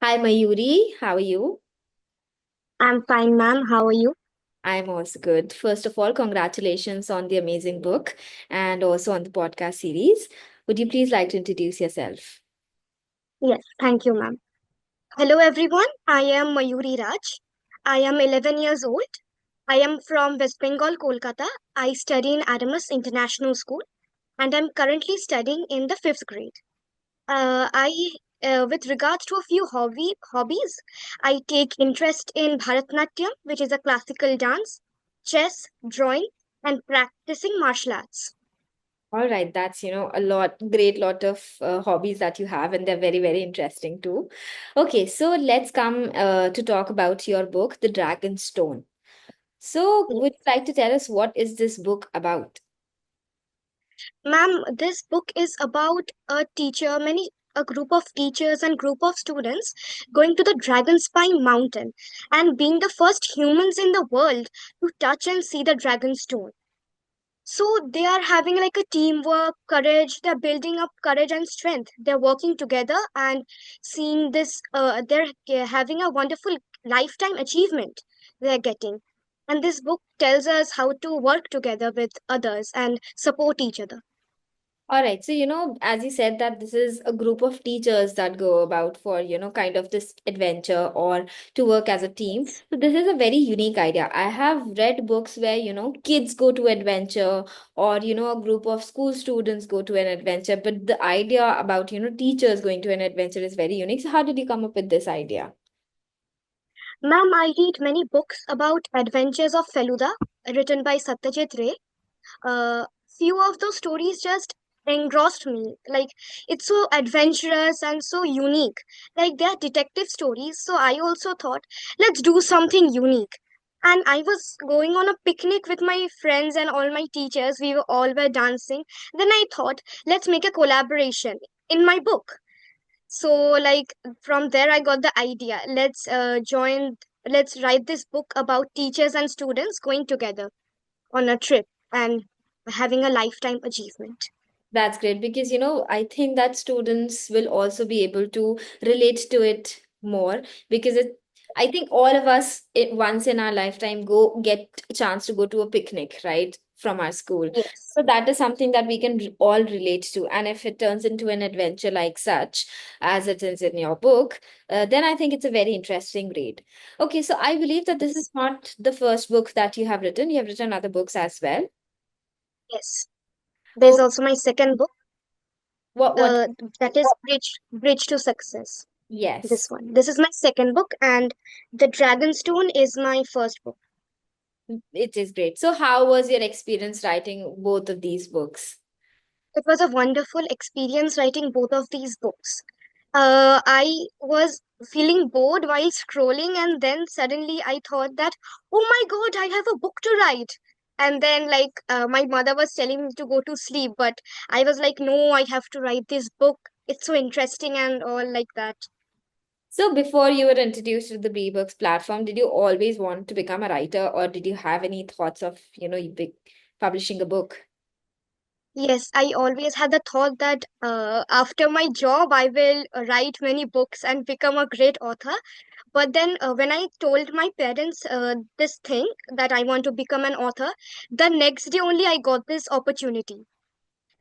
Hi, Mayuri. How are you? I'm fine, ma'am. How are you? I'm also good. First of all, congratulations on the amazing book and also on the podcast series. Would you please like to introduce yourself? Yes, thank you, ma'am. Hello, everyone. I am Mayuri Raj. I am 11 years old. I am from West Bengal, Kolkata. I study in Adamas International School and I'm currently studying in the fifth grade. With regards to a few hobbies, I take interest in Bharatnatyam, which is a classical dance, chess, drawing, and practicing martial arts. All right, that's, a great lot of hobbies that you have, and they're very, very interesting too. Okay, so let's come to talk about your book, The Dragon Stone. So, would you like to tell us what is this book about? Ma'am, this book is about a group of teachers and group of students going to the Dragonspine Mountain and being the first humans in the world to touch and see the dragon stone. So they are having like a teamwork, courage. They're building up courage and strength. They're working together and seeing this. They're having a wonderful lifetime achievement they're getting. And this book tells us how to work together with others and support each other. All right. So, as you said, that this is a group of teachers that go about for, kind of this adventure or to work as a team. So, this is a very unique idea. I have read books where, kids go to adventure or, a group of school students go to an adventure. But the idea about, teachers going to an adventure is very unique. So, how did you come up with this idea? Ma'am, I read many books about adventures of Feluda written by Satyajit Ray. Few of those stories just engrossed me. Like it's so adventurous and so unique. Like they're detective stories. So I also thought, let's do something unique. And I was going on a picnic with my friends and all my teachers. We were all were dancing. Then I thought, let's make a collaboration in my book. So like from there I got the idea. Let's write this book about teachers and students going together on a trip and having a lifetime achievement. That's great because I think that students will also be able to relate to it more because I think all of us once in our lifetime go get a chance to go to a picnic, right, from our school. Yes. So that is something that we can all relate to. And if it turns into an adventure like such, as it is in your book, then I think it's a very interesting read. Okay, so I believe that this is Yes. not the first book that you have written. You have written other books as well. Yes. There's Oh, also my second book, what? that is Bridge to Success. This Yes. one. This is my second book, and The Dragonstone is my first book. It is great. So, how was your experience writing both of these books? It was a wonderful experience writing both of these books. I was feeling bored while scrolling, and then suddenly I thought that, oh my God, I have a book to write. And then, my mother was telling me to go to sleep, but I was like, no, I have to write this book. It's so interesting and all like that. So, before you were introduced to the BriBooks platform, did you always want to become a writer, or did you have any thoughts of, publishing a book? Yes, I always had the thought that after my job, I will write many books and become a great author. But then, when I told my parents this thing that I want to become an author, the next day only I got this opportunity.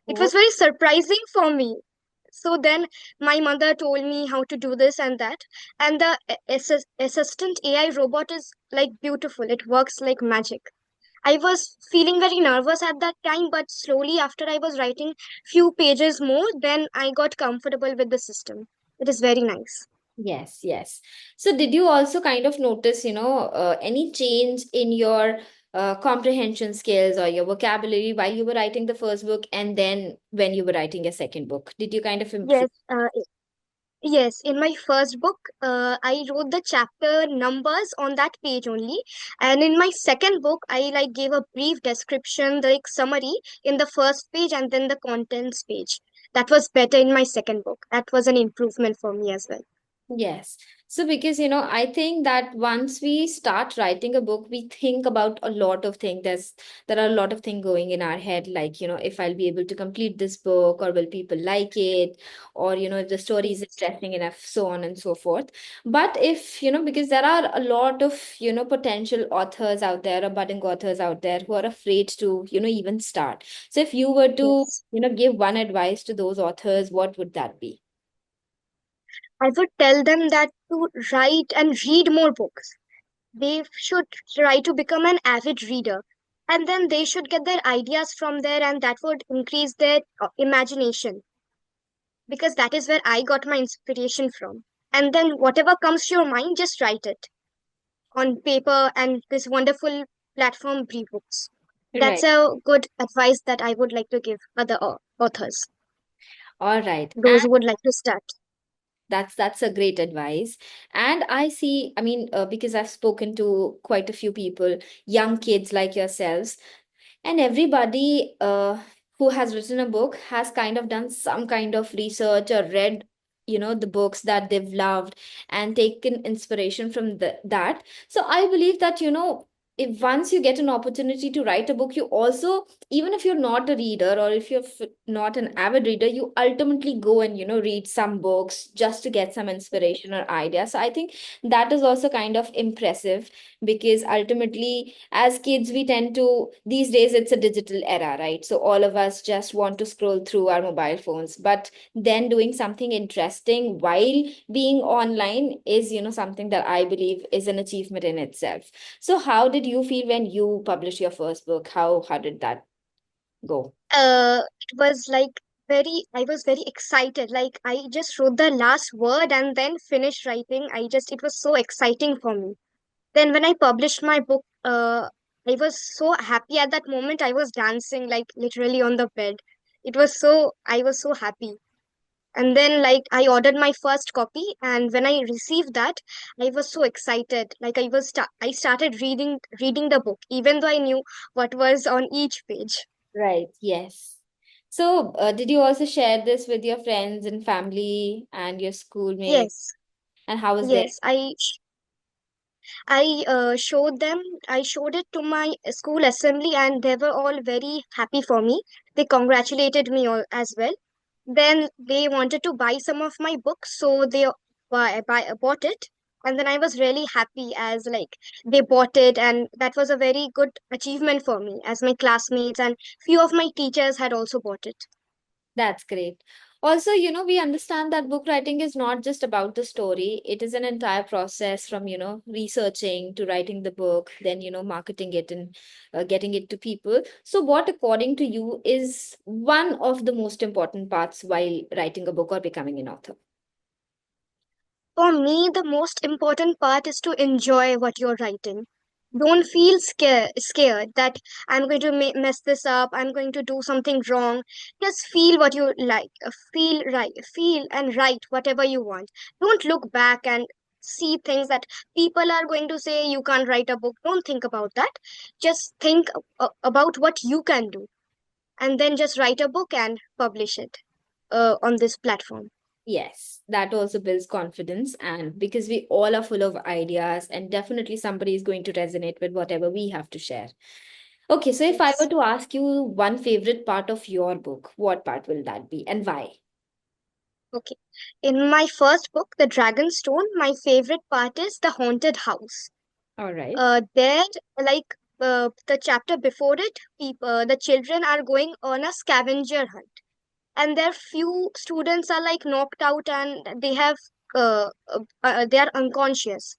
It Oh, was very surprising for me. So then my mother told me how to do this and that. And the assistant AI robot is like beautiful, it works like magic. I was feeling very nervous at that time, but slowly after I was writing few pages more, then I got comfortable with the system. It is very nice. yes, yes. So, did you also kind of notice, any change in your comprehension skills or your vocabulary while you were writing the first book and then when you were writing your second book? Did you kind of improve? Yes, yes. In my first book, I wrote the chapter numbers on that page only, and in my second book, I like gave a brief description, like summary in the first page, and then the contents page. That was better in my second book. That was an improvement for me as well. Yes. So, because, I think that once we start writing a book, we think about a lot of things. There are a lot of things going in our head, like, if I'll be able to complete this book, or will people like it, or, if the story is Yes. interesting enough, so on and so forth. But if, because there are a lot of, potential authors out there, or budding authors out there who are afraid to, even start. So if you were to, Yes. give one advice to those authors, what would that be? I would tell them that to write and read more books. They should try to become an avid reader. And then they should get their ideas from there, and that would increase their imagination, because that is where I got my inspiration from. And then whatever comes to your mind, just write it on paper and this wonderful platform, BriBooks. That's Right. a good advice that I would like to give other authors, All right. those who would like to start. That's a great advice. And I see, I mean, because I've spoken to quite a few people, young kids like yourselves, and everybody who has written a book has kind of done some kind of research or read, the books that they've loved and taken inspiration from that. So I believe that, if once you get an opportunity to write a book, you also, even if you're not a reader, or if you're not an avid reader, you ultimately go and, read some books just to get some inspiration or idea. So I think that is also kind of impressive, because ultimately as kids we tend to, these days it's a digital era, right? So all of us just want to scroll through our mobile phones, but then doing something interesting while being online is, something that I believe is an achievement in itself. So how did you feel when you published your first book? How did that go? It was like I was very excited. Like I just wrote the last word and then finished writing. It was so exciting for me. Then when I published my book, I was so happy at that moment. I was dancing like literally on the bed. I was so happy. And then like I ordered my first copy, and when I received that, I was so excited. Like I started reading the book, even though I knew what was on each page. Right, yes. So, did you also share this with your friends and family and your schoolmates? Yes, And how was their? yes. I showed them. I showed it to my school assembly, and they were all very happy for me. They congratulated me all as well. Then they wanted to buy some of my books, so they bought it. And then I was really happy as like they bought it, and that was a very good achievement for me, as my classmates and few of my teachers had also bought it. That's great. Also, we understand that book writing is not just about the story. It is an entire process from, researching to writing the book, then, marketing it and getting it to people. So, what, according to you, is one of the most important parts while writing a book or becoming an author? For me, the most important part is to enjoy what you're writing. Don't feel scared that I'm going to mess this up, I'm going to do something wrong. Just feel what you like. Feel and write whatever you want. Don't look back and see things that people are going to say you can't write a book. Don't think about that. Just think about what you can do, and then just write a book and publish it on this platform. Yes, that also builds confidence. And because we all are full of ideas, and definitely somebody is going to resonate with whatever we have to share. Okay, so if I were Yes. to ask you one favorite part of your book, what part will that be and why? Okay. In my first book, The Dragon's Stone, my favorite part is the haunted house. All right. There, like the chapter before it, the children are going on a scavenger hunt, and their few students are like knocked out, and they are unconscious,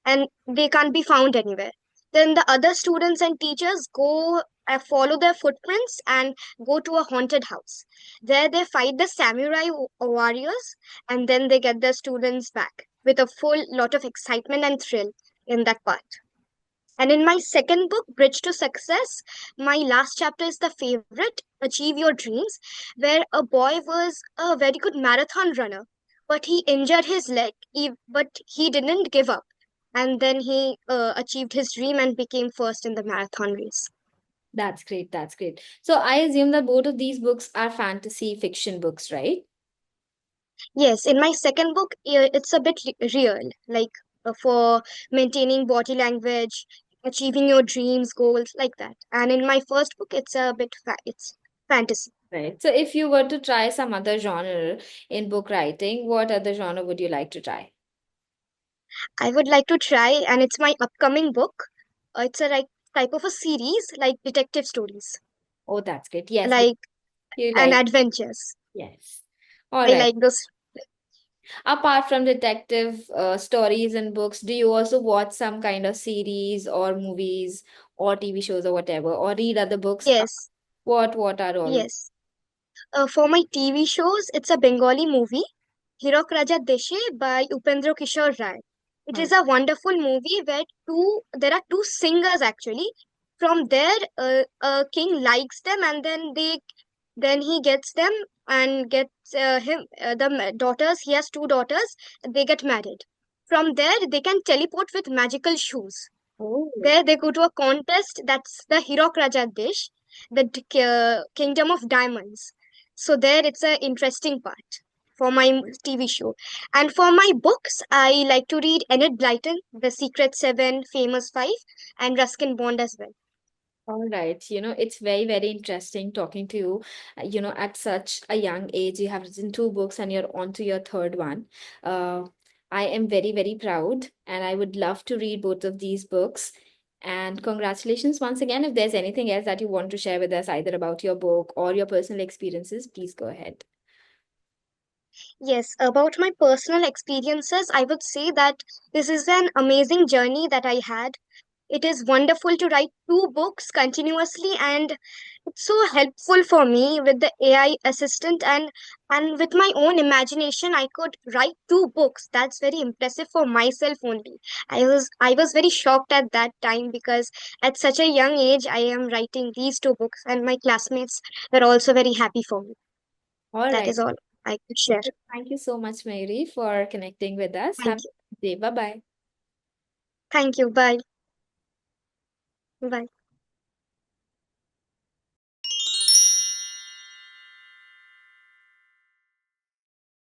and they can't be found anywhere. Then the other students and teachers go follow their footprints and go to a haunted house. There they fight the samurai warriors, and then they get their students back with a full lot of excitement and thrill in that part. And in my second book, Bridge to Success, my last chapter is the favorite, Achieve Your Dreams, where a boy was a very good marathon runner, but he injured his leg, but he didn't give up. And then he achieved his dream and became first in the marathon race. That's great. That's great. So I assume that both of these books are fantasy fiction books, right? Yes, in my second book, it's a bit real, like for maintaining body language, achieving your dreams, goals, like that. And in my first book, it's a bit it's fantasy. Right. So if you were to try some other genre in book writing, what other genre would you like to try? I would like to try, and it's my upcoming book. It's a like type of a series, like detective stories, Oh, that's great. Yes, like you and like, adventures. yes. All I right. like those. Apart from detective stories and books, do you also watch some kind of series or movies or TV shows or whatever, or read other books? Yes, What are all? yes. For my TV shows, it's a Bengali movie, Hirok Raja Deshe by Upendra Kishore Rai. It All is a wonderful movie where there are two singers actually. From there, a king likes them, and then he gets them and gets the daughters. He has two daughters. They get married. From there, they can teleport with magical shoes. oh, There they go to a contest that's the Hirok Raja dish, the Kingdom of Diamonds. So there it's a interesting part for my TV show. And for my books, I like to read Enid Blyton, The Secret Seven, Famous Five, and Ruskin Bond as well. all right. It's very, very interesting talking to you. At such a young age, you have written two books and you're on to your third one. Uh, I am very, very proud and I would love to read both of these books. And congratulations once again. If there's anything else that you want to share with us, either about your book or your personal experiences, please go ahead. Yes, about my personal experiences, I would say that this is an amazing journey that I had. It is wonderful to write two books continuously, and it's so helpful for me with the AI assistant, and with my own imagination I could write two books. That's very impressive for myself only. I was very shocked at that time because at such a young age I am writing these two books, and my classmates were also very happy for me. All That right. is all I could share. Thank you so much, Mayuri, for connecting with us. Have Thank you. a good day. Bye bye. Thank you. Bye. Bye.